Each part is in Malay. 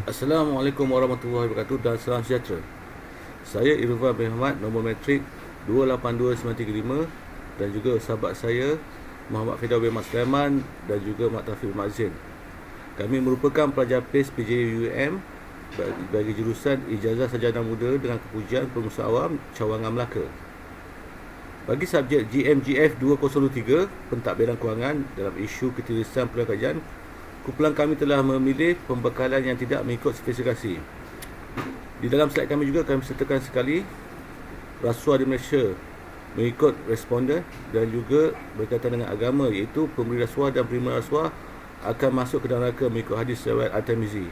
Assalamualaikum warahmatullahi wabarakatuh dan salam sejahtera. Saya Irfan bin Ahmad, nombor metrik 282935, dan juga sahabat saya Muhammad Firdaus bin Mat Sulaiman dan juga Mat Taufik bin Mazin. Kami merupakan pelajar PACE PJUM bagi jurusan Ijazah Sarjana Muda dengan kepujian Pengurusan Awam Cawangan Melaka. Bagi subjek GMGF 2023 pentadbiran kewangan dalam isu ketulisan pilihan kajian, kumpulan kami telah memilih pembekalan yang tidak mengikut spesifikasi. Di dalam slide kami juga kami sertakan sekali rasuah di Malaysia mengikut responden dan juga berkaitan dengan agama, iaitu pemberi rasuah dan penerima rasuah akan masuk ke dalam neraka mengikut hadis riwayat At-Tirmizi.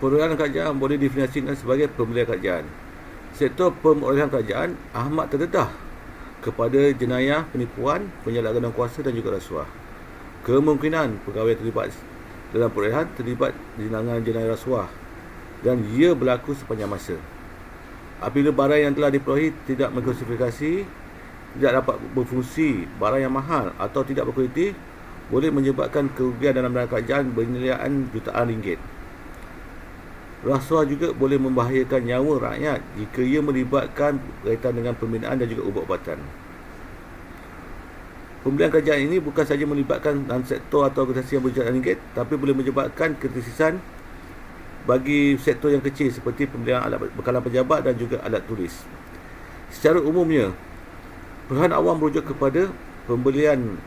Perolehan kerajaan boleh definisikan sebagai pembelian kerajaan. Sektor perolehan kerajaan amat terdedah kepada jenayah penipuan, penyalahgunaan kuasa dan juga rasuah. Kemungkinan pegawai terlibat dalam perolehan terlibat dengan jenayah rasuah dan ia berlaku sepanjang masa. Apabila barang yang telah diperolehi tidak mengklasifikasi, tidak dapat berfungsi, barang yang mahal atau tidak berkualiti, boleh menyebabkan kerugian dalam barang kerajaan bernilaian jutaan ringgit. Rasuah juga boleh membahayakan nyawa rakyat jika ia melibatkan berkaitan dengan pembinaan dan juga ubat-ubatan. Pembelian kerajaan ini bukan sahaja melibatkan dalam sektor atau organisasi yang berjutaan ringgit, tapi boleh menyebabkan ketersisan bagi sektor yang kecil seperti pembelian alat bekalan pejabat dan juga alat tulis. Secara umumnya, perolehan awam merujuk kepada pembelian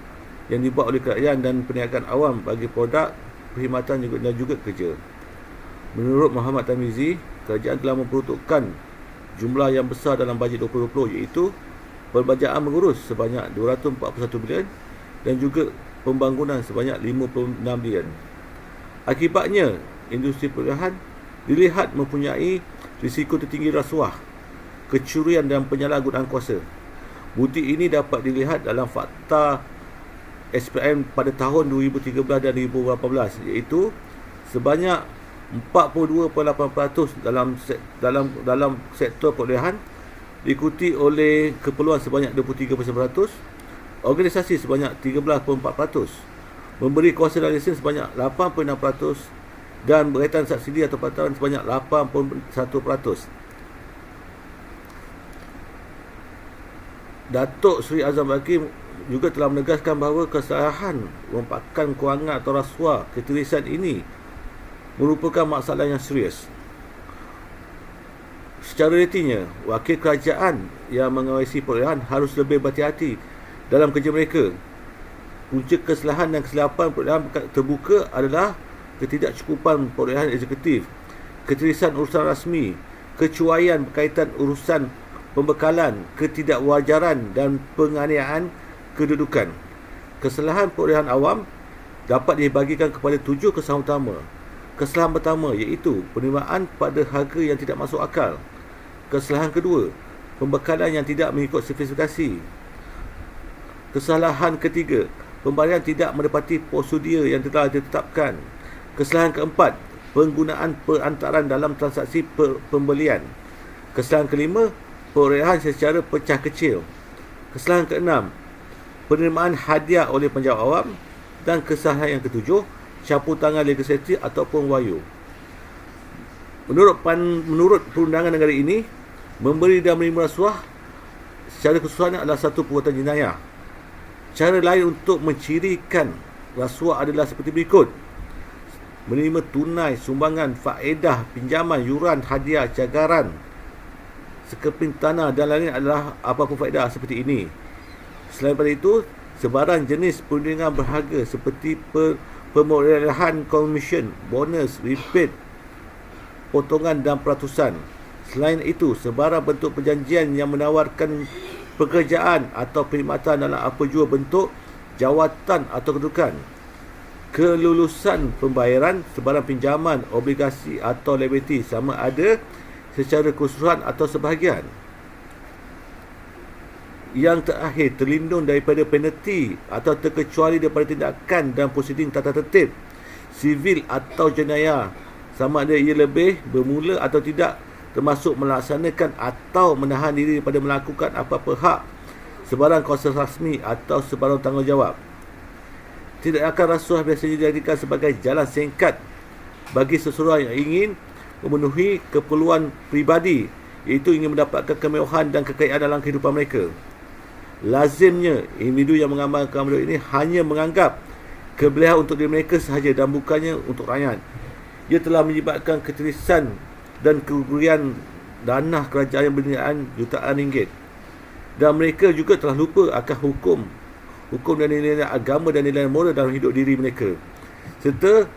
yang dibuat oleh kerajaan dan perniagaan awam bagi produk, perkhidmatan dan juga kerja. Menurut Muhammad Tirmizi, kerajaan telah memperuntukkan jumlah yang besar dalam bajet 2020, iaitu perbelanjaan mengurus sebanyak 241 bilion dan juga pembangunan sebanyak 56 bilion. Akibatnya, industri perolehan dilihat mempunyai risiko tertinggi rasuah, kecurian dan penyalahgunaan kuasa. Bukti ini dapat dilihat dalam fakta SPM pada tahun 2013 dan 2018, iaitu sebanyak 42.8% dalam sektor perolehan, diikuti oleh keperluan sebanyak 23%, organisasi sebanyak 13.4%, memberi kuasa dan lesen sebanyak 8.6%, dan berkaitan subsidi atau bantuan sebanyak 8.1%. Datuk Seri Azam Baki juga telah menegaskan bahawa kesalahan merompakan kewangan atau rasuah ketulisan ini merupakan masalah yang serius. Secara retinya, wakil kerajaan yang mengawasi perolehan harus lebih berhati-hati dalam kerja mereka. Punca kesalahan dan kesilapan perolehan terbuka adalah ketidakcukupan perolehan eksekutif, ketulisan urusan rasmi, kecuaian berkaitan urusan pembekalan, ketidakwajaran dan penganiayaan kedudukan. Kesalahan perolehan awam dapat dibahagikan kepada 7 kesalahan utama. Kesalahan pertama iaitu penerimaan pada harga yang tidak masuk akal. Kesalahan kedua, pembekalan yang tidak mengikut spesifikasi. Kesalahan ketiga, pembayaran tidak menepati prosedur yang telah ditetapkan. Kesalahan keempat, penggunaan perantaran dalam transaksi pembelian. Kesalahan kelima, perolehan secara pecah kecil. Kesalahan keenam, penerimaan hadiah oleh penjawat awam. Dan kesalahan yang ketujuh, campur tangan legislatif ataupun wayu. Menurut perundangan negara ini, memberi dan menerima rasuah secara keseluruhannya adalah satu perbuatan jenayah. Cara lain untuk mencirikan rasuah adalah seperti berikut: menerima tunai, sumbangan, faedah, pinjaman, yuran, hadiah, cagaran, sekeping tanah dan lain-lain adalah apa-apa faedah seperti ini. Selain daripada itu, sebarang jenis perundingan berharga seperti pemerolehan komisen, bonus, rebate, potongan dan peratusan. Selain itu, sebarang bentuk perjanjian yang menawarkan pekerjaan atau perkhidmatan dalam apa jua bentuk, jawatan atau kedudukan. Kelulusan pembayaran, sebarang pinjaman, obligasi atau liability, sama ada secara keseluruhan atau sebahagian. Yang terakhir, terlindung daripada penalti atau terkecuali daripada tindakan dan prosiding tata tertib sivil atau jenayah, sama ada ia lebih bermula atau tidak, termasuk melaksanakan atau menahan diri daripada melakukan apa-apa hak sebarang kuasa rasmi atau sebarang tanggungjawab. Tindakan rasuah biasanya dijadikan sebagai jalan singkat bagi seseorang yang ingin memenuhi keperluan pribadi, iaitu ingin mendapatkan kemewahan dan kekayaan dalam kehidupan mereka. Lazimnya, individu yang mengamalkan model ini hanya menganggap kebolehan untuk diri mereka sahaja dan bukannya untuk rakyat. Ia telah menyebabkan ketirisan dan kerugian dana kerajaan yang bernilai jutaan ringgit. Dan mereka juga telah lupa akan hukum dan nilai agama dan nilai moral dalam hidup diri mereka, serta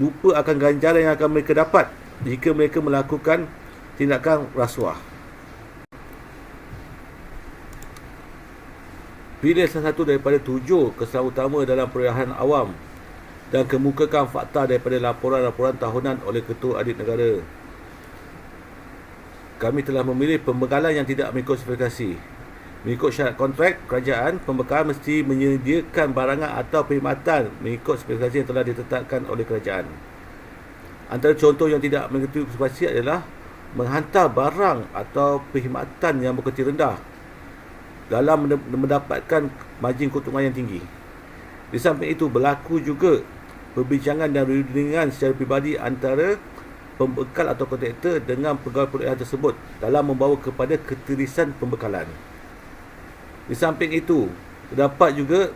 lupa akan ganjaran yang akan mereka dapat jika mereka melakukan tindakan rasuah. Pilih salah satu daripada 7 kesalahan utama dalam perolehan awam dan kemukakan fakta daripada laporan-laporan tahunan oleh Ketua Audit Negara. Kami telah memilih pembekalan yang tidak mengikut spesifikasi. Mengikut syarat kontrak kerajaan, pembekalan mesti menyediakan barangan atau perkhidmatan mengikut spesifikasi yang telah ditetapkan oleh kerajaan. Antara contoh yang tidak mengikuti spesifikasi adalah menghantar barang atau perkhidmatan yang berkualiti rendah dalam mendapatkan margin keuntungan yang tinggi. Di samping itu, berlaku juga perbincangan dan rundingan secara peribadi antara pembekal atau kontraktor dengan pegawai perolehan tersebut dalam membawa kepada ketirisan pembekalan. Di samping itu, terdapat juga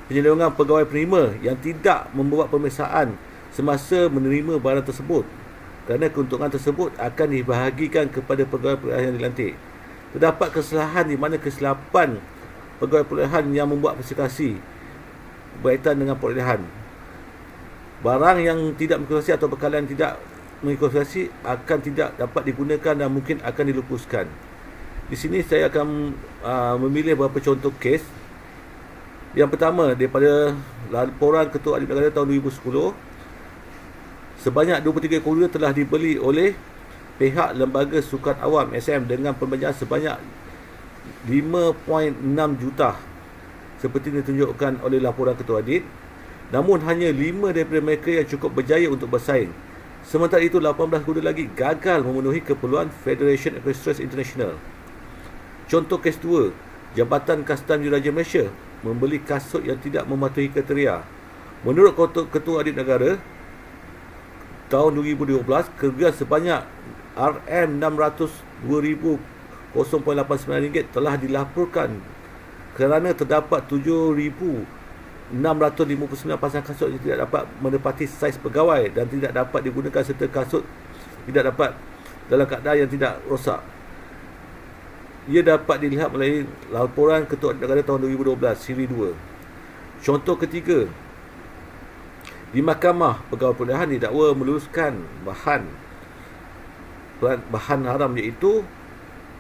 penyelewengan pegawai penerima yang tidak membuat pemeriksaan semasa menerima barang tersebut, kerana keuntungan tersebut akan dibahagikan kepada pegawai perolehan yang dilantik. Terdapat kesalahan di mana kesilapan pegawai perolehan yang membuat spesifikasi berkaitan dengan perolehan. Barang yang tidak mengikuti atau bekalan yang tidak mengikuti akan tidak dapat digunakan dan mungkin akan dilupuskan. Di sini saya akan memilih beberapa contoh kes. Yang pertama, daripada laporan Ketua Audit Negara tahun 2010, sebanyak 23 komputer telah dibeli oleh pihak Lembaga Sukan Awam SM dengan pembelanjaan sebanyak 5.6 juta seperti ditunjukkan oleh laporan Ketua Audit. Namun hanya 5 daripada mereka yang cukup berjaya untuk bersaing. Sementara itu, 18 kuda lagi gagal memenuhi keperluan Federation Equestrian International. Contoh kes 2, Jabatan Kastam Diraja Malaysia membeli kasut yang tidak mematuhi kriteria. Menurut Ketua Audit Negara, tahun 2012, kerugian sebanyak RM602,089 telah dilaporkan kerana terdapat 7,659 pasang kasut yang tidak dapat menepati saiz pegawai dan tidak dapat digunakan serta kasut tidak dapat dalam keadaan yang tidak rosak. Ia dapat dilihat melalui laporan Ketua Audit Negara tahun 2012, siri 2. Contoh ketiga, di mahkamah, pegawai perolehan didakwa meluluskan bahan haram iaitu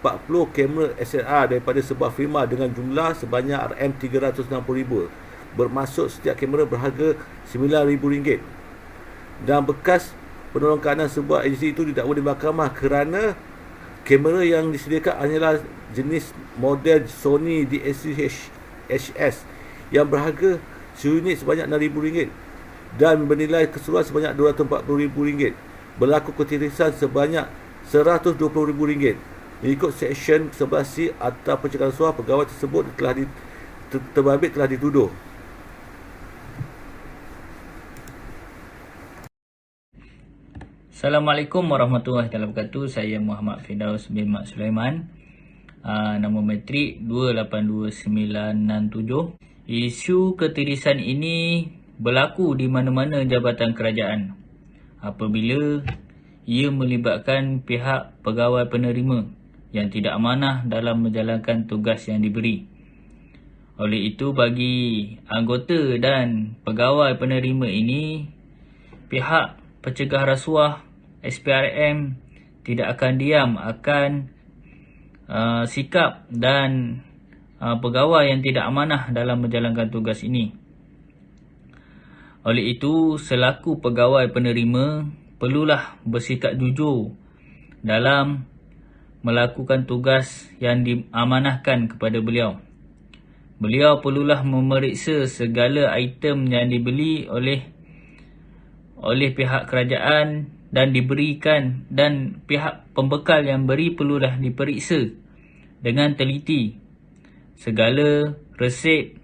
40 kamera SLR daripada sebuah firma dengan jumlah sebanyak RM360,000, bermaksud setiap kamera berharga RM9,000, dan bekas penolong keamanan sebuah agensi itu didakwa di mahkamah kerana kamera yang disediakan hanyalah jenis model Sony DSC-HS yang berharga seunit sebanyak RM6,000 dan bernilai keseluruhan sebanyak RM240,000. Berlaku ketirisan sebanyak RM120,000. Mengikut Seksyen 11C Akta Pencegahan Rasuah, pegawai tersebut terbabit telah dituduh. Assalamualaikum warahmatullahi wabarakatuh. Saya Muhammad Firdaus bin Mat Sulaiman. Nama matrik 282967. Isu ketirisan ini berlaku di mana-mana jabatan kerajaan apabila ia melibatkan pihak pegawai penerima yang tidak amanah dalam menjalankan tugas yang diberi. Oleh itu, bagi anggota dan pegawai penerima ini, pihak pencegah rasuah SPRM tidak akan diam akan sikap dan pegawai yang tidak amanah dalam menjalankan tugas ini. Oleh itu, selaku pegawai penerima perlulah bersikap jujur dalam melakukan tugas yang diamanahkan kepada beliau. Beliau perlulah memeriksa segala item yang dibeli oleh pihak kerajaan dan diberikan, dan pihak pembekal yang beri perlulah diperiksa dengan teliti segala resip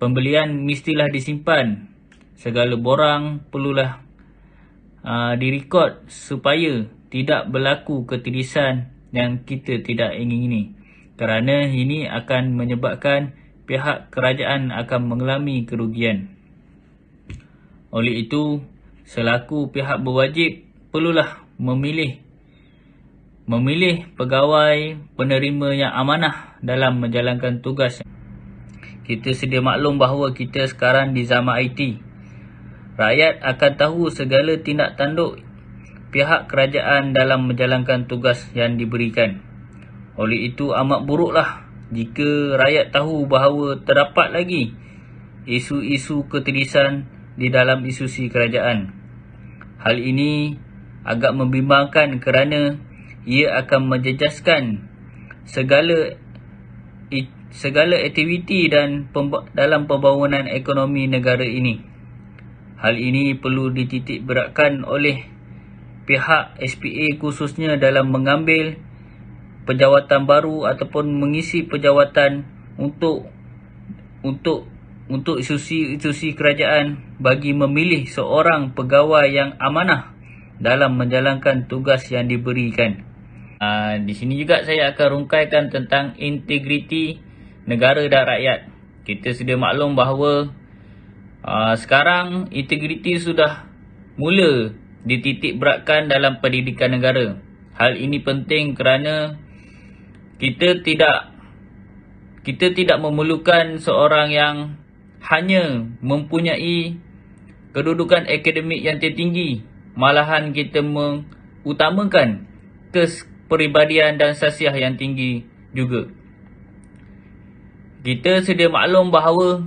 pembelian mestilah disimpan. Segala borang perlulah direkod supaya tidak berlaku ketirisan yang kita tidak ingini. Kerana ini akan menyebabkan pihak kerajaan akan mengalami kerugian. Oleh itu, selaku pihak berwajib perlulah memilih pegawai penerima yang amanah dalam menjalankan tugas. Kita sedia maklum bahawa kita sekarang di zaman IT. Rakyat akan tahu segala tindak tanduk pihak kerajaan dalam menjalankan tugas yang diberikan. Oleh itu amat buruklah jika rakyat tahu bahawa terdapat lagi isu-isu ketirisan di dalam institusi kerajaan. Hal ini agak membimbangkan kerana ia akan menjejaskan segala aktiviti dan dalam pembangunan ekonomi negara ini. Hal ini perlu dititik beratkan oleh pihak SPA khususnya dalam mengambil pejawatan baru ataupun mengisi pejawatan untuk institusi kerajaan bagi memilih seorang pegawai yang amanah dalam menjalankan tugas yang diberikan. Di sini juga saya akan rungkaikan tentang integriti negara dan rakyat. Kita sedia maklum bahawa sekarang integriti sudah mula dititik beratkan dalam pendidikan negara. Hal ini penting kerana kita tidak memerlukan seorang yang hanya mempunyai kedudukan akademik yang tertinggi. Malahan kita mengutamakan kepribadian dan khasiat yang tinggi juga. Kita sedia maklum bahawa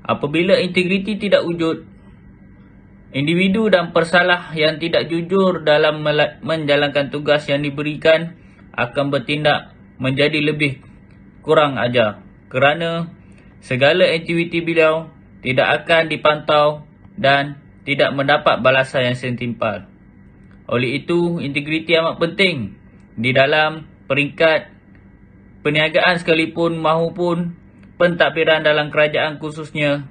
apabila integriti tidak wujud, individu dan pesalah yang tidak jujur dalam menjalankan tugas yang diberikan akan bertindak menjadi lebih kurang ajar, kerana segala aktiviti beliau tidak akan dipantau dan tidak mendapat balasan yang setimpal. Oleh itu, integriti amat penting di dalam peringkat perniagaan sekalipun maupun pentadbiran dalam kerajaan khususnya.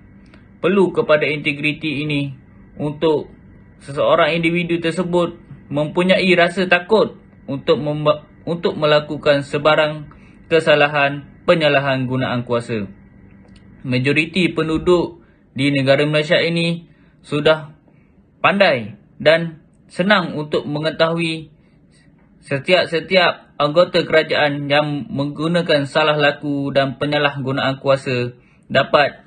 Perlu kepada integriti ini untuk seseorang individu tersebut mempunyai rasa takut untuk melakukan sebarang kesalahan penyalahgunaan kuasa. Majoriti penduduk di negara Malaysia ini sudah pandai dan senang untuk mengetahui setiap anggota kerajaan yang menggunakan salah laku dan penyalahgunaan kuasa dapat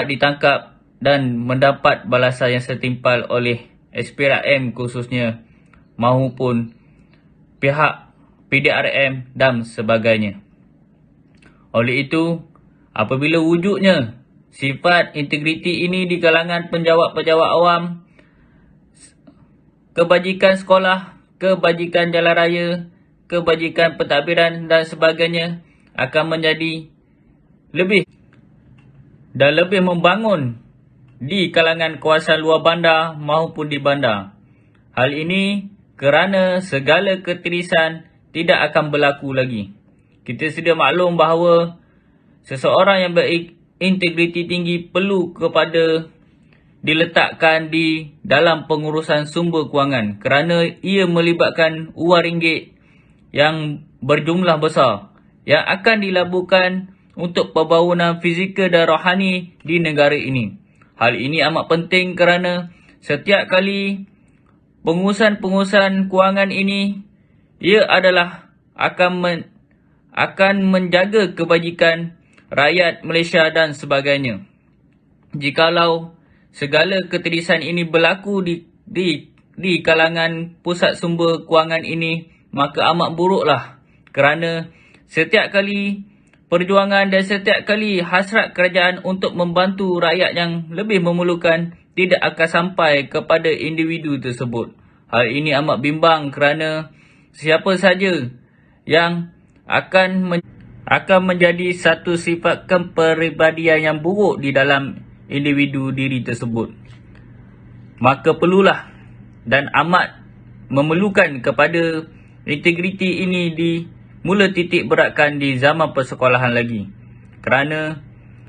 ditangkap dan mendapat balasan yang setimpal oleh SPRM khususnya maupun pihak PDRM dan sebagainya. Oleh itu, apabila wujudnya sifat integriti ini di kalangan pejabat-pejabat awam, kebajikan sekolah, kebajikan jalan raya, kebajikan pentadbiran dan sebagainya akan menjadi lebih membangun di kalangan kawasan luar bandar maupun di bandar. Hal ini kerana segala ketirisan tidak akan berlaku lagi. Kita sedia maklum bahawa seseorang yang berintegriti tinggi perlu diletakkan di dalam pengurusan sumber kewangan kerana ia melibatkan wang ringgit yang berjumlah besar yang akan dilaburkan untuk pembangunan fizikal dan rohani di negara ini. Hal ini amat penting kerana setiap kali pengurusan kewangan ini ia adalah akan menjaga kebajikan rakyat Malaysia dan sebagainya. Jikalau segala ketirisan ini berlaku di kalangan pusat sumber kewangan ini, maka amat buruklah kerana setiap kali perjuangan dan setiap kali hasrat kerajaan untuk membantu rakyat yang lebih memerlukan tidak akan sampai kepada individu tersebut. Hal ini amat bimbang kerana siapa saja yang akan menjadi satu sifat kepribadian yang buruk di dalam individu diri tersebut, maka perlulah dan amat memerlukan kepada integriti ini mula titik beratkan di zaman persekolahan lagi, kerana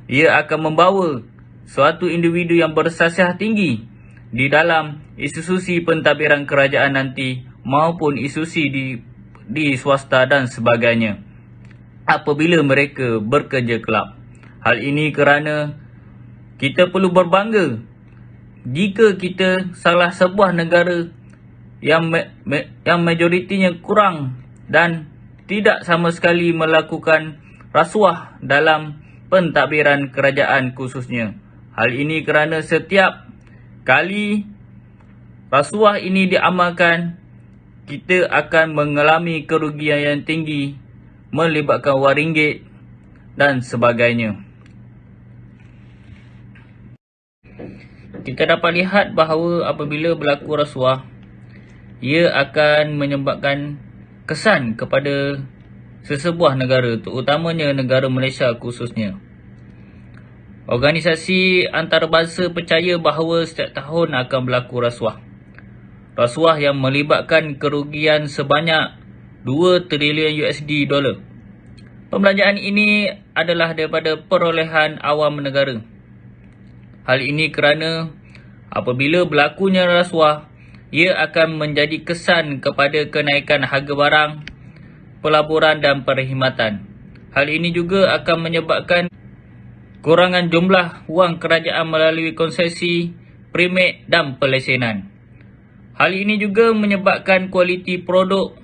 ia akan membawa suatu individu yang bersasiah tinggi di dalam institusi pentadbiran kerajaan nanti maupun institusi di swasta dan sebagainya apabila mereka bekerja kelab. Hal ini kerana kita perlu berbangga jika kita salah sebuah negara yang majoritinya kurang dan tidak sama sekali melakukan rasuah dalam pentadbiran kerajaan khususnya. Hal ini kerana setiap kali rasuah ini diamalkan, kita akan mengalami kerugian yang tinggi melibatkan wang ringgit dan sebagainya. Kita dapat lihat bahawa apabila berlaku rasuah, ia akan menyebabkan kesan kepada sesebuah negara, terutamanya negara Malaysia khususnya. Organisasi antarabangsa percaya bahawa setiap tahun akan berlaku rasuah. Rasuah yang melibatkan kerugian sebanyak 2 trilion USD dolar. Pembelanjaan ini adalah daripada perolehan awam negara. Hal ini kerana apabila berlakunya rasuah, ia akan menjadi kesan kepada kenaikan harga barang, pelaburan dan perkhidmatan. Hal ini juga akan menyebabkan kurangan jumlah wang kerajaan melalui konsesi, permit dan pelesenan. Hal ini juga menyebabkan kualiti produk,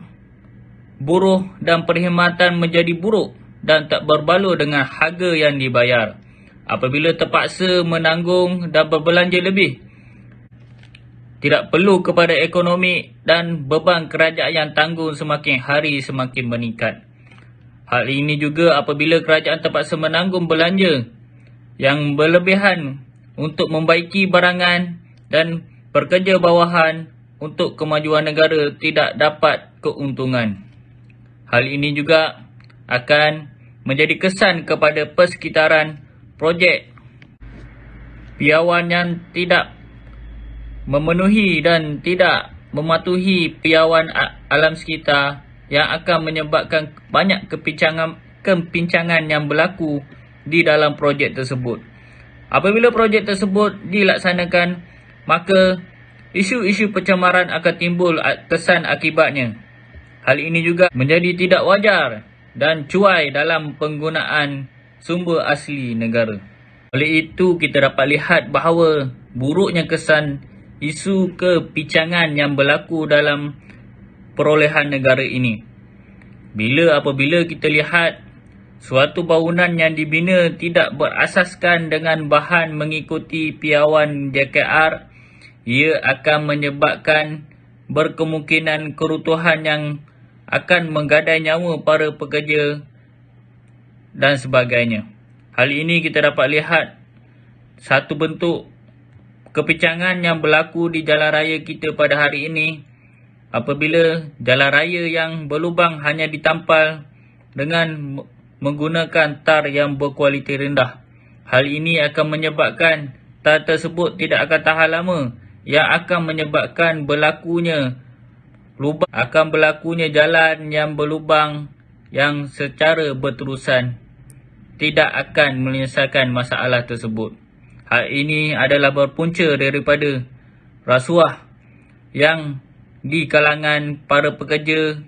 buruh dan perkhidmatan menjadi buruk dan tak berbaloi dengan harga yang dibayar. Apabila terpaksa menanggung dan berbelanja lebih, tidak perlu kepada ekonomi dan beban kerajaan yang tanggung semakin hari semakin meningkat. Hal ini juga apabila kerajaan terpaksa menanggung belanja yang berlebihan untuk membaiki barangan dan pekerja bawahan untuk kemajuan negara tidak dapat keuntungan. Hal ini juga akan menjadi kesan kepada persekitaran projek piawaian yang tidak memenuhi dan tidak mematuhi piawaian alam sekitar yang akan menyebabkan banyak kepincangan yang berlaku di dalam projek tersebut. Apabila projek tersebut dilaksanakan, maka isu-isu pencemaran akan timbul kesan akibatnya. Hal ini juga menjadi tidak wajar dan cuai dalam penggunaan sumber asli negara. Oleh itu, kita dapat lihat bahawa buruknya kesan isu kepincangan yang berlaku dalam perolehan negara ini. Apabila kita lihat suatu bangunan yang dibina tidak berasaskan dengan bahan mengikuti piawaian JKR, ia akan menyebabkan berkemungkinan keruntuhan yang akan menggadai nyawa para pekerja dan sebagainya. Hal ini kita dapat lihat satu bentuk kepincangan yang berlaku di jalan raya kita pada hari ini, apabila jalan raya yang berlubang hanya ditampal dengan menggunakan tar yang berkualiti rendah. Hal ini akan menyebabkan tar tersebut tidak akan tahan lama, yang akan menyebabkan berlakunya jalan yang berlubang yang secara berterusan tidak akan menyelesaikan masalah tersebut. Hal ini adalah berpunca daripada rasuah yang di kalangan para pekerja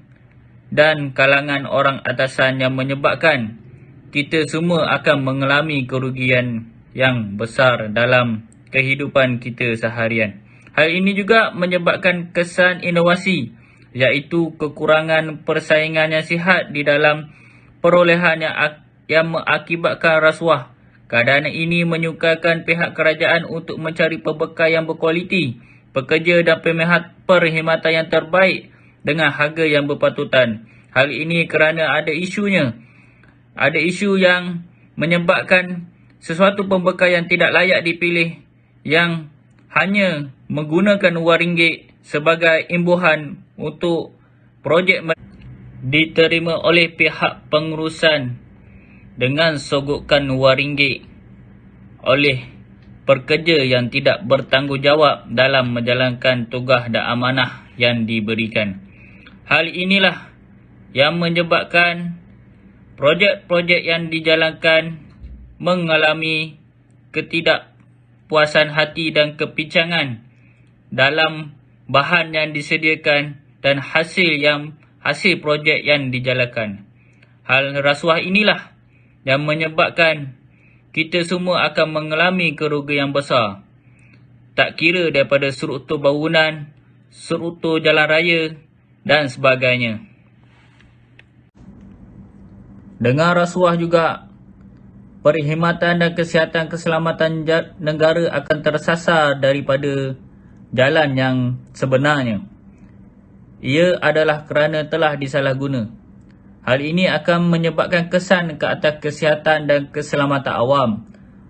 dan kalangan orang atasan yang menyebabkan kita semua akan mengalami kerugian yang besar dalam kehidupan kita seharian. Hal ini juga menyebabkan kesan inovasi, iaitu kekurangan persaingan yang sihat di dalam perolehan yang mengakibatkan rasuah. Keadaan ini menyukarkan pihak kerajaan untuk mencari pembekal yang berkualiti, pekerja dan perkhidmatan yang terbaik dengan harga yang berpatutan. Hal ini kerana ada isu yang menyebabkan sesuatu pembekal yang tidak layak dipilih, yang hanya menggunakan wang ringgit sebagai imbuhan untuk projek diterima oleh pihak pengurusan dengan sogokan wang ringgit oleh pekerja yang tidak bertanggungjawab dalam menjalankan tugas dan amanah yang diberikan. Hal inilah yang menyebabkan projek-projek yang dijalankan mengalami ketidakpuasan hati dan kepincangan dalam bahan yang disediakan dan hasil projek yang dijalankan. Hal rasuah inilah yang menyebabkan kita semua akan mengalami kerugian yang besar. Tak kira daripada struktur bangunan, struktur jalan raya dan sebagainya. Dengan rasuah juga, perkhidmatan dan kesihatan keselamatan negara akan tersasar daripada jalan yang sebenarnya. Ia adalah kerana telah disalahguna. Hal ini akan menyebabkan kesan ke atas kesihatan dan keselamatan awam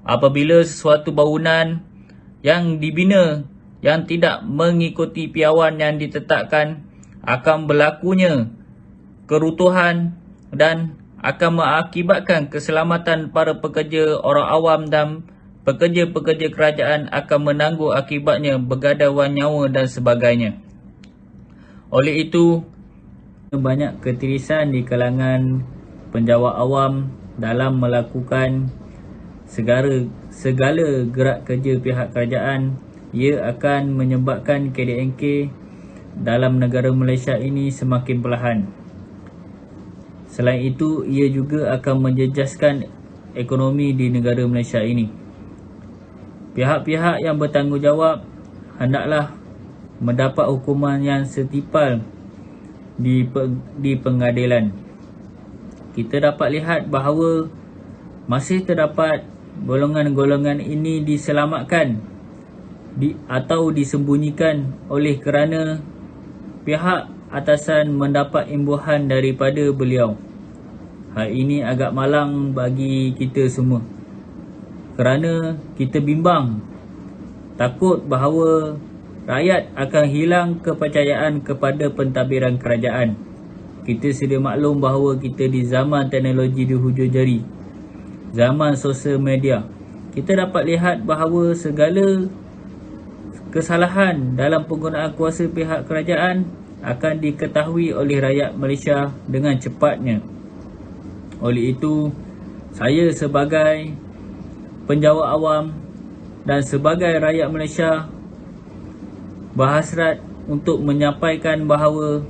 apabila sesuatu bangunan yang dibina yang tidak mengikuti piawan yang ditetapkan akan berlakunya keruntuhan dan akan mengakibatkan keselamatan para pekerja orang awam dan pekerja-pekerja kerajaan akan menanggung akibatnya bergadauan nyawa dan sebagainya. Oleh itu, banyak ketirisan di kalangan penjawat awam dalam melakukan segala gerak kerja pihak kerajaan. Ia akan menyebabkan KDNK dalam negara Malaysia ini semakin perlahan. Selain itu, ia juga akan menjejaskan ekonomi di negara Malaysia ini. Pihak-pihak yang bertanggungjawab hendaklah mendapat hukuman yang setimpal di pengadilan. Kita dapat lihat bahawa masih terdapat golongan-golongan ini diselamatkan atau disembunyikan oleh kerana pihak atasan mendapat imbuhan daripada beliau. Hal ini agak malang bagi kita semua kerana kita bimbang, takut bahawa rakyat akan hilang kepercayaan kepada pentadbiran kerajaan. Kita sedia maklum bahawa kita di zaman teknologi di hujung jari, zaman sosial media. Kita dapat lihat bahawa segala kesalahan dalam penggunaan kuasa pihak kerajaan akan diketahui oleh rakyat Malaysia dengan cepatnya. Oleh itu, saya sebagai penjawat awam dan sebagai rakyat Malaysia berhasrat untuk menyampaikan bahawa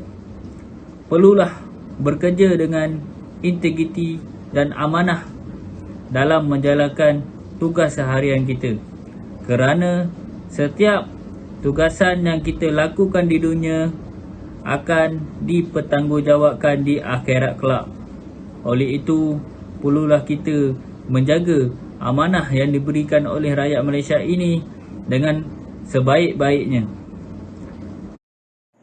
perlulah bekerja dengan integriti dan amanah dalam menjalankan tugas seharian kita, kerana setiap tugasan yang kita lakukan di dunia akan dipertanggungjawabkan di akhirat kelak. Oleh itu, perlulah kita menjaga amanah yang diberikan oleh rakyat Malaysia ini dengan sebaik-baiknya.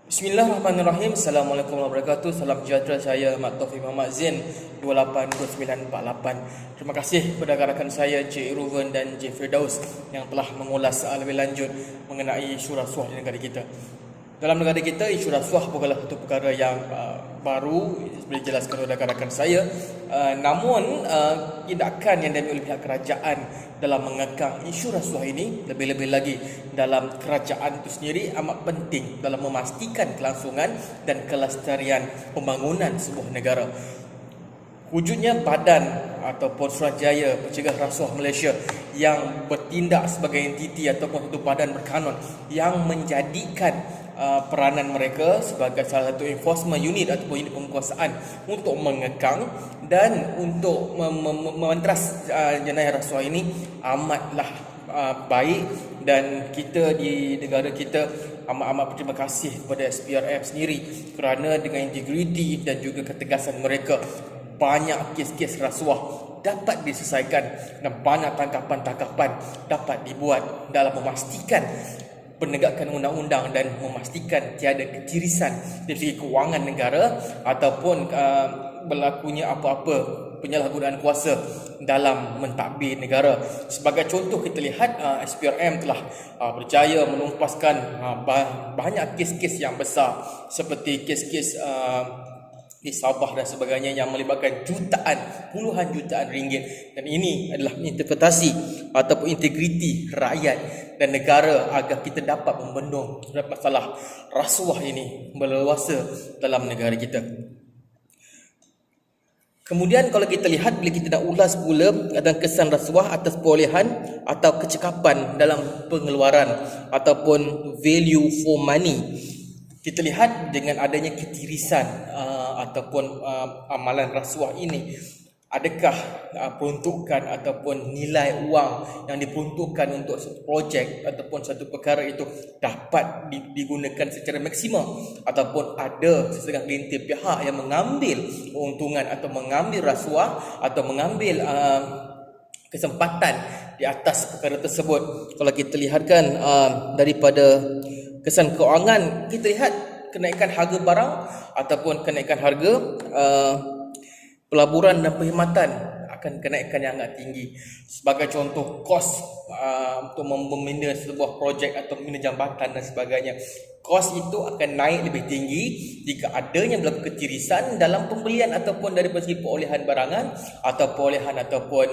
Bismillahirrahmanirrahim. Assalamualaikum warahmatullahi wabarakatuh. Salam sejahtera, saya Mat Taufik Muhammad Zain 282948. Terima kasih kepada rakan saya Cik Ruven dan Cik Firdaus yang telah mengulas lebih lanjut mengenai isu rasuah di negara kita. Dalam negara kita, isu rasuah bukanlah satu perkara yang baru seperti dijelaskan oleh rakan-rakan saya. Namun tindakan yang diambil oleh pihak kerajaan dalam mengekang isu rasuah ini, lebih-lebih lagi dalam kerajaan itu sendiri, amat penting dalam memastikan kelangsungan dan kelestarian pembangunan sebuah negara. Wujudnya badan ataupun Suruhanjaya Pencegah Rasuah Malaysia yang bertindak sebagai entiti ataupun satu badan berkanun yang menjadikan peranan mereka sebagai salah satu enforcement unit ataupun unit penguasaan untuk mengekang dan untuk mementeras jenayah rasuah ini amatlah baik, dan kita di negara kita amat berterima kasih kepada SPRM sendiri kerana dengan integriti dan juga ketegasan mereka, banyak kes-kes rasuah dapat diselesaikan dan banyak tangkapan-tangkapan dapat dibuat dalam memastikan penegakan undang-undang dan memastikan tiada ketirisan dari segi kewangan negara ataupun berlakunya apa-apa penyalahgunaan kuasa dalam mentadbir negara. Sebagai contoh, kita lihat SPRM telah berjaya menumpaskan banyak kes-kes yang besar seperti kes-kes di Sabah dan sebagainya yang melibatkan puluhan jutaan ringgit, dan ini adalah interpretasi ataupun integriti rakyat dan negara agar kita dapat membendung masalah rasuah ini berleluasa dalam negara kita. Kemudian kalau kita lihat, bila kita nak ulas pula tentang kesan rasuah atas perolehan atau kecekapan dalam pengeluaran ataupun value for money, kita lihat dengan adanya ketirisan ataupun amalan rasuah ini, adakah peruntukan ataupun nilai wang yang diperuntukkan untuk satu projek ataupun satu perkara itu dapat digunakan secara maksimal, ataupun ada sesetengah gelintir pihak yang mengambil keuntungan atau mengambil rasuah atau mengambil kesempatan di atas perkara tersebut. Kalau kita lihatkan daripada kesan keuangan, kita lihat kenaikan harga barang ataupun kenaikan harga pelaburan dan perkhidmatan akan kenaikan yang agak tinggi. Sebagai contoh, kos untuk membina sebuah projek atau membina jambatan dan sebagainya, kos itu akan naik lebih tinggi jika adanya berlaku ketirisan dalam pembelian ataupun dari segi perolehan barangan atau perolehan ataupun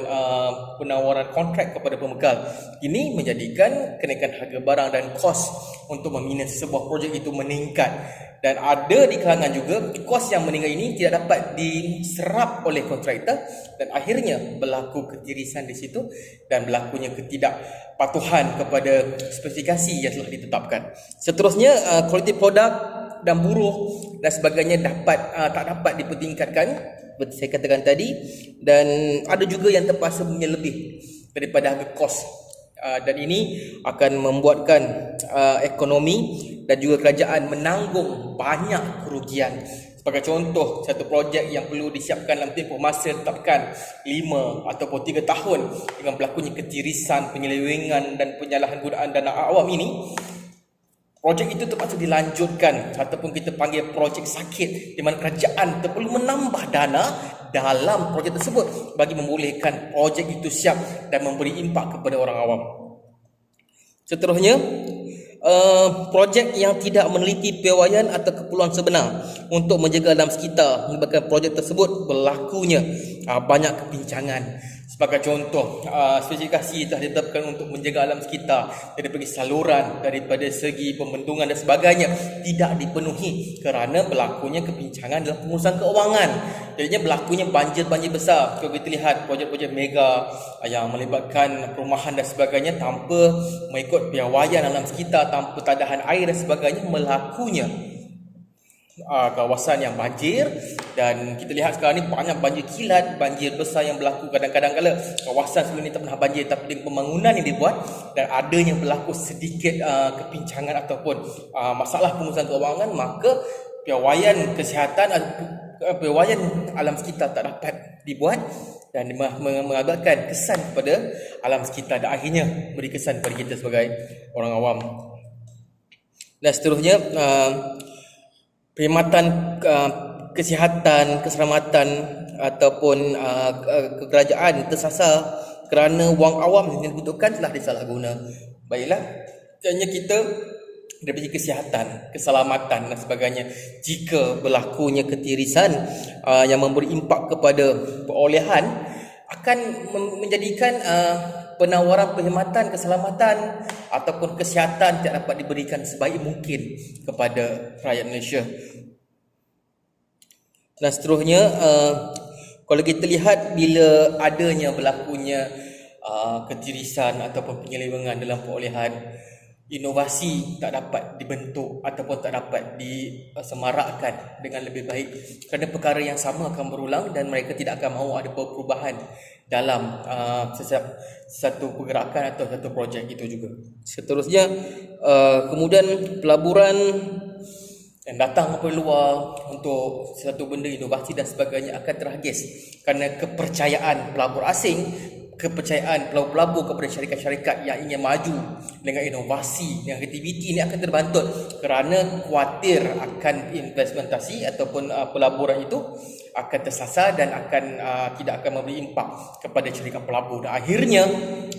penawaran kontrak kepada pembekal. Ini menjadikan kenaikan harga barang dan kos untuk membina sebuah projek itu meningkat. Dan ada di kalangan juga kos yang meningkat ini tidak dapat diserap oleh kontraktor dan akhirnya berlaku ketirisan di situ dan berlakunya ketidakpatuhan kepada spesifikasi yang telah ditetapkan. Seterusnya, kualiti produk dan buruh dan sebagainya tak dapat dipertingkatkan seperti saya katakan tadi, dan ada juga yang terpaksa lebih daripada harga kos. Dan ini akan membuatkan ekonomi dan juga kerajaan menanggung banyak kerugian. Sebagai contoh, satu projek yang perlu disiapkan dalam tempoh masa ditetapkan 5 ataupun 3 tahun dengan berlakunya ketirisan, penyelewengan dan penyalahan gunaan dana awam ini, projek itu terpaksa dilanjutkan ataupun kita panggil projek sakit, di mana kerajaan perlu menambah dana dalam projek tersebut bagi membolehkan projek itu siap dan memberi impak kepada orang awam. Seterusnya, projek yang tidak meneliti piawaian atau keperluan sebenar untuk menjaga alam sekitar menyebabkan projek tersebut berlakunya banyak kepincangan. Sebagai contoh, spesifikasi telah ditetapkan untuk menjaga alam sekitar daripada saluran, daripada segi pembendungan dan sebagainya tidak dipenuhi kerana berlakunya kepincangan dalam pengurusan keuangan. Jadinya berlakunya banjir-banjir besar. Kalau kita lihat projek-projek mega yang melibatkan perumahan dan sebagainya tanpa mengikut piawaian alam sekitar, tanpa tadahan air dan sebagainya, berlakunya kawasan yang banjir. Dan kita lihat sekarang ni banyak banjir kilat, banjir besar yang berlaku kadang-kadang kala kawasan sebelum ni tak pernah banjir, tapi dengan pembangunan yang dibuat dan adanya berlaku sedikit kepincangan ataupun masalah pengurusan keuangan, maka piawaian kesihatan, piawaian alam sekitar tak dapat dibuat dan mengakibatkan kesan kepada alam sekitar dan akhirnya beri kesan kepada kita sebagai orang awam. Dan seterusnya, perkhidmatan kesihatan, keselamatan ataupun kerajaan tersasar kerana wang awam yang dibutuhkan telah disalahguna. Baiklah, hanya kita dari segi kesihatan, keselamatan dan sebagainya, jika berlakunya ketirisan yang memberi impak kepada perolehan, akan menjadikan penawaran perkhidmatan keselamatan ataupun kesihatan tidak dapat diberikan sebaik mungkin kepada rakyat Malaysia. Dan seterusnya, kalau kita lihat bila adanya berlakunya ketirisan ataupun penyelewengan dalam perolehan, inovasi tak dapat dibentuk ataupun tak dapat disemarakkan dengan lebih baik kerana perkara yang sama akan berulang dan mereka tidak akan mahu ada perubahan dalam satu pergerakan atau satu projek itu juga. Seterusnya, kemudian pelaburan yang datang dari luar untuk satu benda inovasi dan sebagainya akan terhagis kerana kepercayaan pelabur asing, kepercayaan pelabur kepada syarikat-syarikat yang ingin maju dengan inovasi, dengan aktiviti ini akan terbantut kerana khawatir akan implementasi ataupun pelaburan itu akan tersasar dan akan tidak akan memberi impak kepada syarikat pelabur, dan akhirnya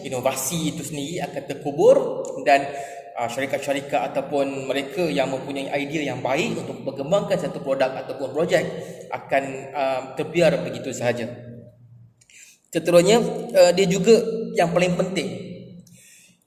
inovasi itu sendiri akan terkubur dan syarikat-syarikat ataupun mereka yang mempunyai idea yang baik untuk mengembangkan satu produk ataupun projek akan terbiar begitu sahaja. Seterusnya, dia juga yang paling penting,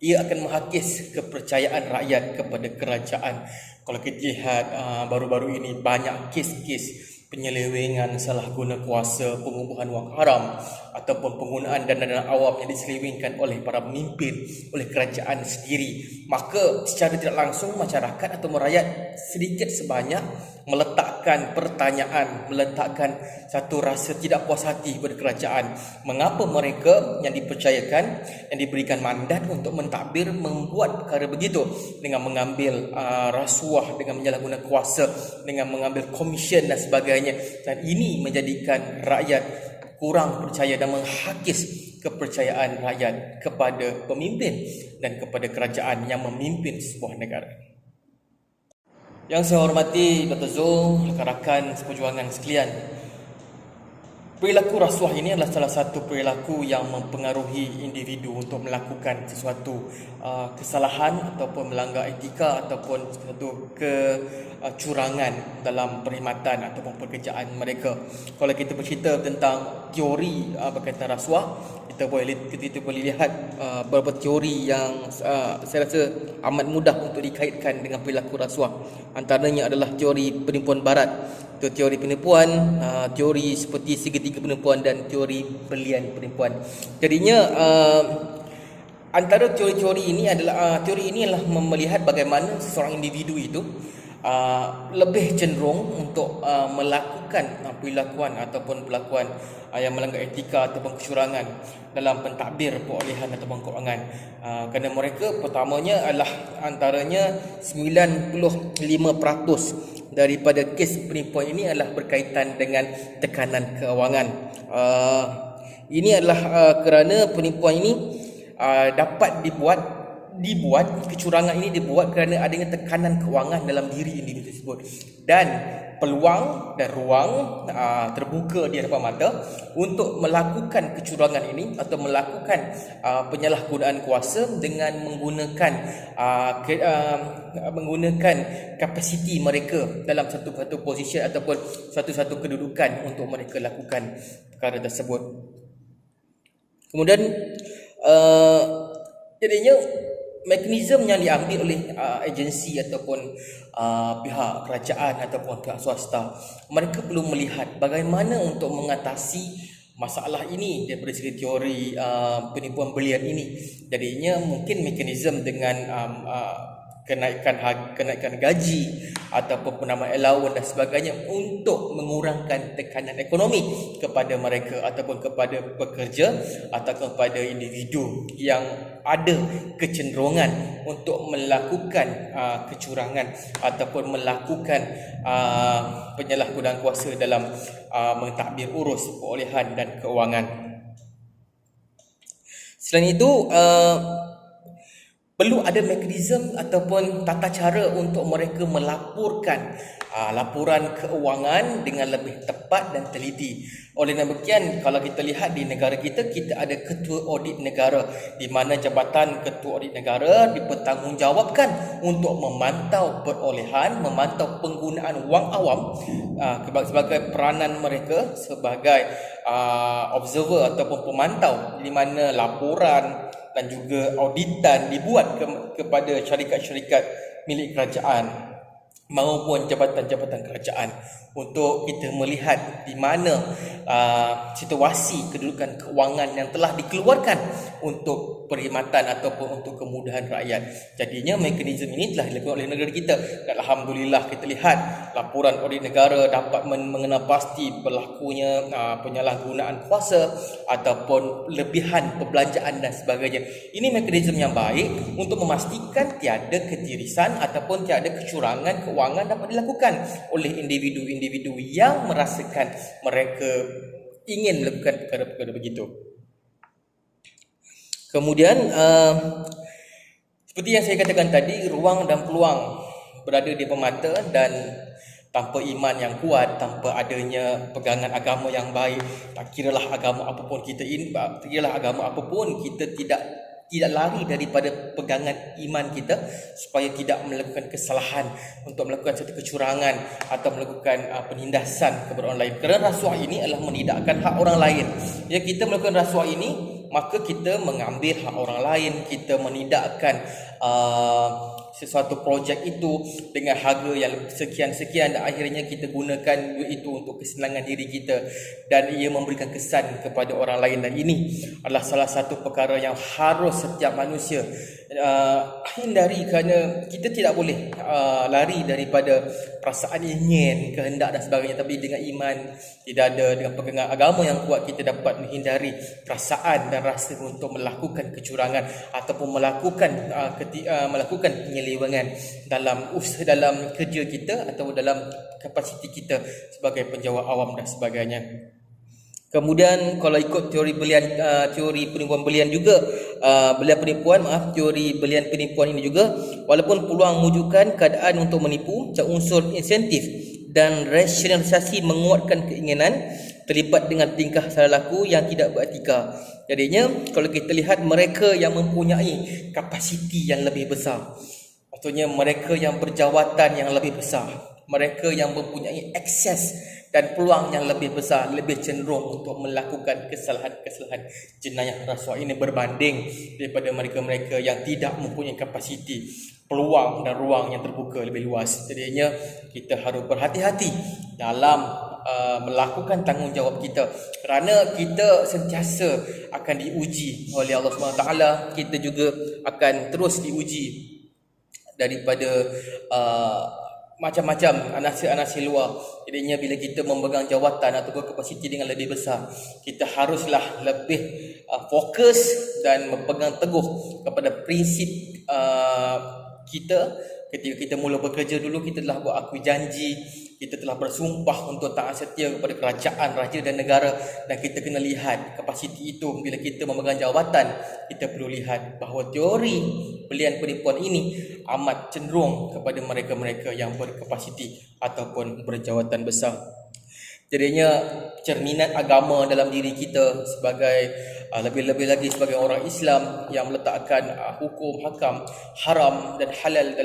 ia akan menghakis kepercayaan rakyat kepada kerajaan. Kalau kita lihat baru-baru ini banyak kes-kes penyelewengan, salah guna kuasa, pengubuhan wang haram ataupun penggunaan dana-dana awam yang diselewengkan oleh para pemimpin, oleh kerajaan sendiri, maka secara tidak langsung masyarakat atau rakyat sedikit sebanyak meletakkan pertanyaan, meletakkan satu rasa tidak puas hati kepada kerajaan. Mengapa mereka yang dipercayakan, yang diberikan mandat untuk mentadbir membuat perkara begitu dengan mengambil rasuah, dengan menyalahguna kuasa, dengan mengambil komisen dan sebagainya. Dan ini menjadikan rakyat kurang percaya dan menghakis kepercayaan rakyat kepada pemimpin dan kepada kerajaan yang memimpin sebuah negara. Yang saya hormati Dr. Zul, rakan-rakan seperjuangan sekalian, perilaku rasuah ini adalah salah satu perilaku yang mempengaruhi individu untuk melakukan sesuatu kesalahan ataupun melanggar etika ataupun sesuatu kecurangan dalam perkhidmatan ataupun pekerjaan mereka. Kalau kita bercerita tentang teori berkaitan rasuah, kita boleh lihat beberapa teori yang saya rasa amat mudah untuk dikaitkan dengan perilaku rasuah. Antaranya adalah teori penipuan barat, teori penipuan, teori seperti segitiga penipuan dan teori belian penipuan. Jadinya antara teori-teori ini adalah melihat bagaimana seseorang individu itu lebih cenderung untuk melakukan perilakuan ataupun perlakuan yang melanggar etika ataupun kecurangan dalam pentadbir perolehan ataupun kewangan. Kerana mereka pertamanya adalah antaranya 95% daripada kes penipuan ini adalah berkaitan dengan tekanan kewangan. Ini adalah kerana penipuan ini dapat dibuat kecurangan ini dibuat kerana adanya tekanan kewangan dalam diri individu tersebut, dan peluang dan ruang terbuka di hadapan mata untuk melakukan kecurangan ini atau melakukan penyalahgunaan kuasa dengan menggunakan kapasiti mereka dalam satu posisi ataupun satu kedudukan untuk mereka lakukan perkara tersebut. Kemudian jadinya mekanisme yang diambil oleh agensi ataupun pihak kerajaan ataupun pihak swasta, mereka perlu melihat bagaimana untuk mengatasi masalah ini daripada segi teori penipuan belian ini. Jadinya mungkin mekanisme dengan kenaikan gaji ataupun penambahan allowance dan sebagainya untuk mengurangkan tekanan ekonomi kepada mereka ataupun kepada pekerja atau kepada individu yang ada kecenderungan untuk melakukan kecurangan ataupun melakukan penyalahgunaan kuasa dalam mentadbir urus perolehan dan keuangan. Selain itu, perlu ada mekanisme ataupun tata cara untuk mereka melaporkan laporan keuangan dengan lebih tepat dan teliti. Oleh demikian, kalau kita lihat di negara kita, kita ada ketua audit negara, di mana jabatan ketua audit negara dipertanggungjawabkan untuk memantau perolehan, memantau penggunaan wang awam sebagai peranan mereka sebagai observer ataupun pemantau, di mana laporan dan juga auditan dibuat kepada syarikat-syarikat milik kerajaan maupun jabatan-jabatan kerajaan untuk kita melihat di mana situasi kedudukan keuangan yang telah dikeluarkan untuk perkhidmatan ataupun untuk kemudahan rakyat. Jadinya mekanisme ini telah dilakukan oleh negara kita, dan alhamdulillah kita lihat laporan audit negara dapat mengenal pasti berlakunya penyalahgunaan kuasa ataupun lebihan perbelanjaan dan sebagainya. Ini mekanisme yang baik untuk memastikan tiada ketirisan ataupun tiada kecurangan keuangan dapat dilakukan oleh individu-individu yang merasakan mereka ingin melakukan perkara-perkara begitu. Kemudian seperti yang saya katakan tadi, ruang dan peluang berada di depan mata, dan tanpa iman yang kuat, tanpa adanya pegangan agama yang baik, tak kiralah agama apapun kita tidak lari daripada pegangan iman kita supaya tidak melakukan kesalahan untuk melakukan satu kecurangan atau melakukan penindasan kepada orang lain. Kerana rasuah ini adalah menidakkan hak orang lain. Jika kita melakukan rasuah ini, maka kita mengambil hak orang lain, kita menidakkan sesuatu projek itu dengan harga yang sekian-sekian, dan akhirnya kita gunakan duit itu untuk kesenangan diri kita dan ia memberikan kesan kepada orang lain. Dan ini adalah salah satu perkara yang harus setiap manusia hindari, kerana kita tidak boleh lari daripada perasaan ingin, kehendak dan sebagainya. Tapi dengan iman, tidak ada, dengan pegangan agama yang kuat, kita dapat menghindari perasaan dan rasa untuk melakukan kecurangan ataupun melakukan penyelewengan dalam usaha, dalam kerja kita atau dalam kapasiti kita sebagai penjawat awam dan sebagainya. Kemudian kalau ikut teori penipuan belian juga, teori belian penipuan ini juga, walaupun peluang mewujudkan keadaan untuk menipu, unsur insentif dan rasionalisasi menguatkan keinginan terlibat dengan tingkah salah laku yang tidak beretika. Jadinya kalau kita lihat mereka yang mempunyai kapasiti yang lebih besar, maksudnya mereka yang berjawatan yang lebih besar, mereka yang mempunyai akses dan peluang yang lebih besar, lebih cenderung untuk melakukan kesalahan-kesalahan jenayah rasuah ini berbanding daripada mereka-mereka yang tidak mempunyai kapasiti, peluang dan ruang yang terbuka lebih luas. Jadinya kita harus berhati-hati dalam melakukan tanggungjawab kita, kerana kita sentiasa akan diuji oleh Allah SWT. Kita juga akan terus diuji daripada macam-macam anasir-anasir luar. Jadinya bila kita memegang jawatan atau kapasiti dengan lebih besar, kita haruslah lebih fokus dan berpegang teguh kepada prinsip kita. Ketika kita mula bekerja dulu, kita telah buat akui janji, kita telah bersumpah untuk taat setia kepada kerajaan, raja dan negara, dan kita kena lihat kapasiti itu. Bila kita memegang jawatan, kita perlu lihat bahawa teori belian penipuan ini amat cenderung kepada mereka-mereka yang berkapasiti ataupun berjawatan besar. Jadinya cerminan agama dalam diri kita sebagai lebih-lebih lagi sebagai orang Islam yang meletakkan hukum, hakam, haram dan halal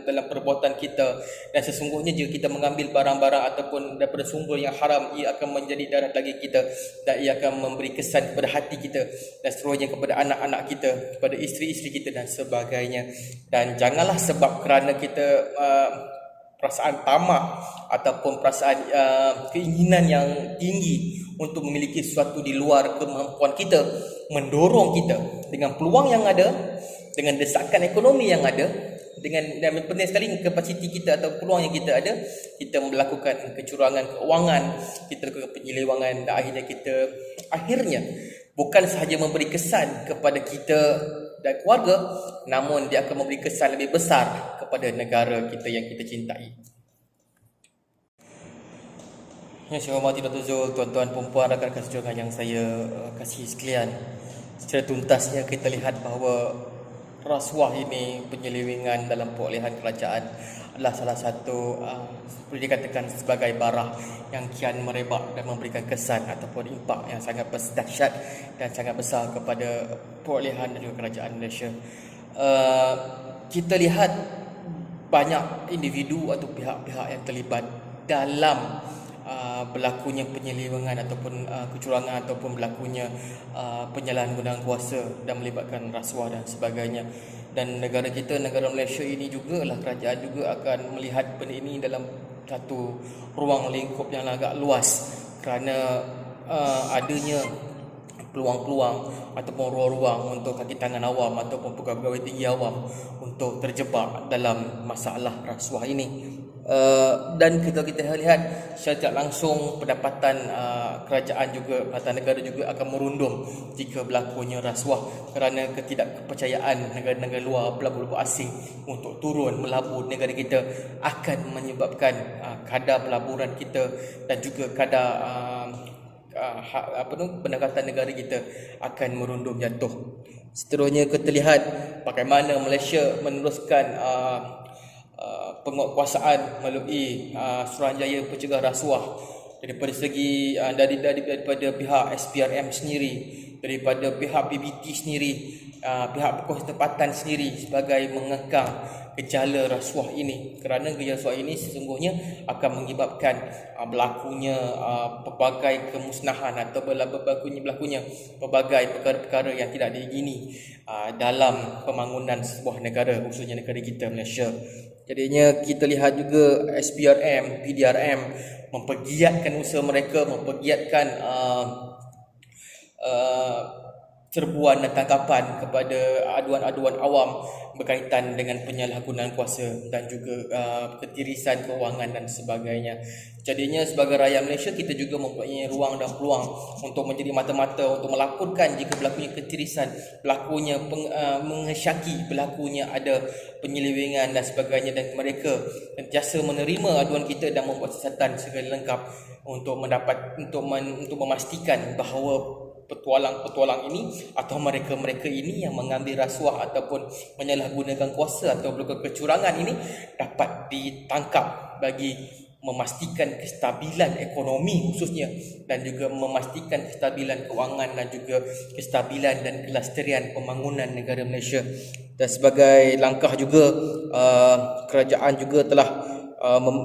dalam perbuatan kita. Dan sesungguhnya jika kita mengambil barang-barang ataupun daripada sumber yang haram, ia akan menjadi darah daging kita dan ia akan memberi kesan kepada hati kita dan seterusnya kepada anak-anak kita, kepada isteri-isteri kita dan sebagainya. Dan janganlah sebab kerana kita perasaan tamak ataupun perasaan keinginan yang tinggi untuk memiliki sesuatu di luar kemampuan kita mendorong kita dengan peluang yang ada, dengan desakan ekonomi yang ada, dengan dan penting sekali kapasiti kita atau peluang yang kita ada, kita melakukan kecurangan keuangan, kita lakukan penyelewangan, dan akhirnya bukan sahaja memberi kesan kepada kita dan keluarga, namun dia akan memberi kesan lebih besar kepada negara kita yang kita cintai. Yang saya hormati Dr. Zul, tuan-tuan, perempuan, rakan-rakan sejorangan yang saya kasihi sekalian. Secara tuntasnya kita lihat bahawa rasuah ini, penyelewengan dalam perolehan kerajaan adalah salah satu boleh dikatakan sebagai bara yang kian merebak dan memberikan kesan ataupun impak yang sangat dahsyat dan sangat besar kepada perolehan dan juga kerajaan Malaysia. Kita lihat banyak individu atau pihak-pihak yang terlibat dalam berlakunya penyelewengan ataupun kecurangan ataupun berlakunya penyalahgunaan kuasa dan melibatkan rasuah dan sebagainya. Dan negara kita, negara Malaysia ini jugalah, kerajaan juga akan melihat benda ini dalam satu ruang lingkup yang agak luas, kerana adanya peluang-peluang ataupun ruang-ruang untuk kaki tangan awam ataupun pegawai tinggi awam untuk terjebak dalam masalah rasuah ini. Dan kita lihat secara tidak langsung pendapatan kerajaan juga, pendapatan negara juga akan merundum jika berlakunya rasuah, kerana ketidakpercayaan negara-negara luar, pelabur-pelabur asing untuk turun melabur negara kita akan menyebabkan kadar pelaburan kita dan juga kadar pendekatan negara kita akan merundum jatuh. Seterusnya kita lihat bagaimana Malaysia meneruskan penguatkuasaan melalui Suruhanjaya Pencegah Rasuah daripada segi daripada pihak SPRM sendiri. daripada pihak PBT sendiri, pihak berkuasa tempatan sendiri sebagai mengekang gejala rasuah ini, kerana gejala rasuah ini sesungguhnya akan mengakibatkan berlakunya pelbagai kemusnahan atau berlakunya pelbagai perkara-perkara yang tidak diingini dalam pembangunan sebuah negara, khususnya negara kita Malaysia. Jadinya kita lihat juga SPRM, PDRM mempergiatkan usaha mereka, mempergiatkan serbuan dan tangkapan kepada aduan-aduan awam berkaitan dengan penyalahgunaan kuasa dan juga ketirisan kewangan dan sebagainya. Jadinya sebagai rakyat Malaysia, kita juga mempunyai ruang dan peluang untuk menjadi mata-mata untuk melaporkan jika berlakunya ketirisan, berlakunya mengesyaki, berlakunya ada penyelewengan dan sebagainya, dan mereka sentiasa menerima aduan kita dan membuat siasatan segala lengkap untuk memastikan bahawa petualang-petualang ini atau mereka-mereka ini yang mengambil rasuah ataupun menyalahgunakan kuasa atau melakukan kecurangan ini dapat ditangkap, bagi memastikan kestabilan ekonomi khususnya, dan juga memastikan kestabilan kewangan dan juga kestabilan dan kelestarian pembangunan negara Malaysia. Dan sebagai langkah juga, kerajaan juga telah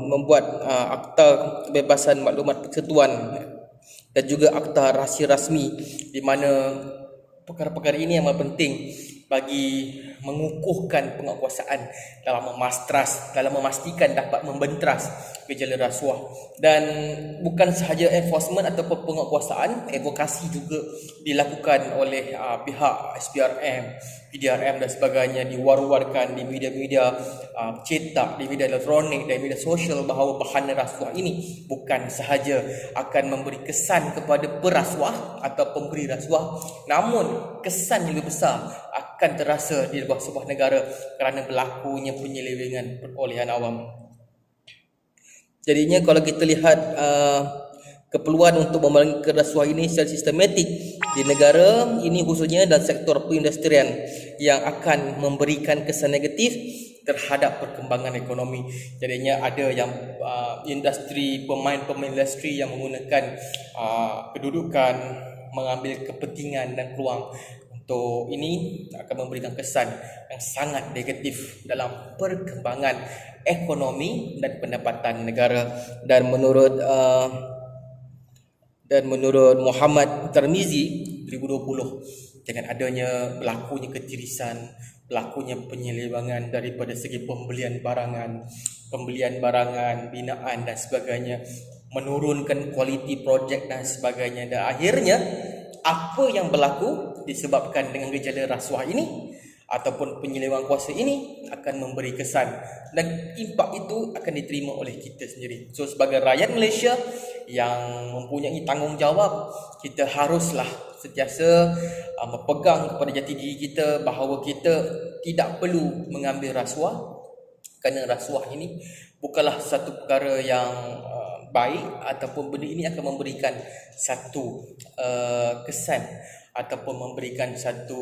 membuat Akta Kebebasan Maklumat Persekutuan dan juga Akta Rahsia Rasmi, di mana perkara-perkara ini yang penting bagi mengukuhkan penguasaan dalam memastikan dapat membentras gejala rasuah. Dan bukan sahaja enforcement ataupun penguasaan, advokasi juga dilakukan oleh pihak SPRM, PDRM dan sebagainya, diwar-warkan di media-media cetak, di media elektronik dan media sosial bahawa bahana rasuah ini bukan sahaja akan memberi kesan kepada perasuah atau pemberi rasuah, namun kesan yang lebih besar akan terasa di sebuah negara kerana berlakunya penyelewengan perolehan awam. Jadinya kalau kita lihat keperluan untuk membangun rasuah ini secara sistematik di negara ini, khususnya dalam sektor perindustrian, yang akan memberikan kesan negatif terhadap perkembangan ekonomi. Jadinya ada yang pemain-pemain industri yang menggunakan kedudukan, mengambil kepentingan dan peluang untuk ini akan memberikan kesan yang sangat negatif dalam perkembangan ekonomi dan pendapatan negara. Dan menurut Muhammad Tirmizi 2020, dengan adanya berlakunya ketirisan, berlakunya penyelewengan daripada segi pembelian barangan, binaan dan sebagainya, menurunkan kualiti projek dan sebagainya, dan akhirnya apa yang berlaku disebabkan dengan gejala rasuah ini ataupun penyelewengan kuasa ini akan memberi kesan, dan impak itu akan diterima oleh kita sendiri. So sebagai rakyat Malaysia yang mempunyai tanggungjawab, kita haruslah sentiasa berpegang kepada jati diri kita bahawa kita tidak perlu mengambil rasuah, kerana rasuah ini bukanlah satu perkara yang baik, ataupun benda ini akan memberikan satu kesan ataupun memberikan satu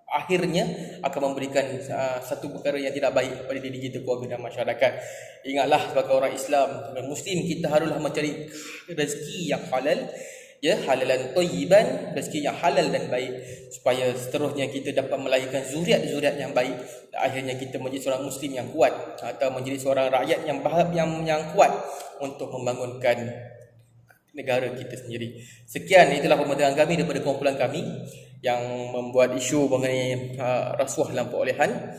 akhirnya akan memberikan satu perkara yang tidak baik pada diri kita, keluarga dan masyarakat. Ingatlah, sebagai orang Islam dan Muslim, kita haruslah mencari rezeki yang halal, halalan thayyiban, rezeki yang halal dan baik, supaya seterusnya kita dapat melahirkan zuriat-zuriat yang baik, dan akhirnya kita menjadi seorang Muslim yang kuat atau menjadi seorang rakyat yang kuat untuk membangunkan negara kita sendiri. Sekian, itulah pembincangan kami daripada kumpulan kami yang membuat isu mengenai rasuah dalam perolehan,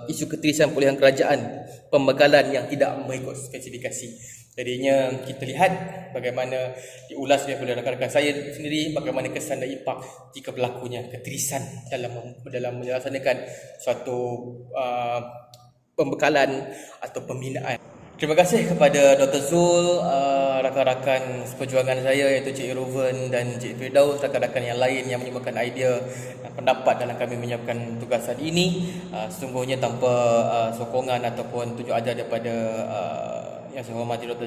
isu ketirisan perolehan kerajaan, pembekalan yang tidak mengikut spesifikasi. Jadinya kita lihat bagaimana diulas oleh rakan-rakan saya sendiri, bagaimana kesan dan impak jika berlakunya ketirisan dalam melaksanakan suatu pembekalan atau pembinaan. Terima kasih kepada Dr. Zul, rakan-rakan seperjuangan saya iaitu Cik Ruven dan Cik Firdaus, rakan-rakan yang lain yang menyumbangkan idea dan pendapat dalam kami menyiapkan tugasan ini. Sesungguhnya tanpa sokongan ataupun tunjuk ajar daripada yang saya hormati Dr.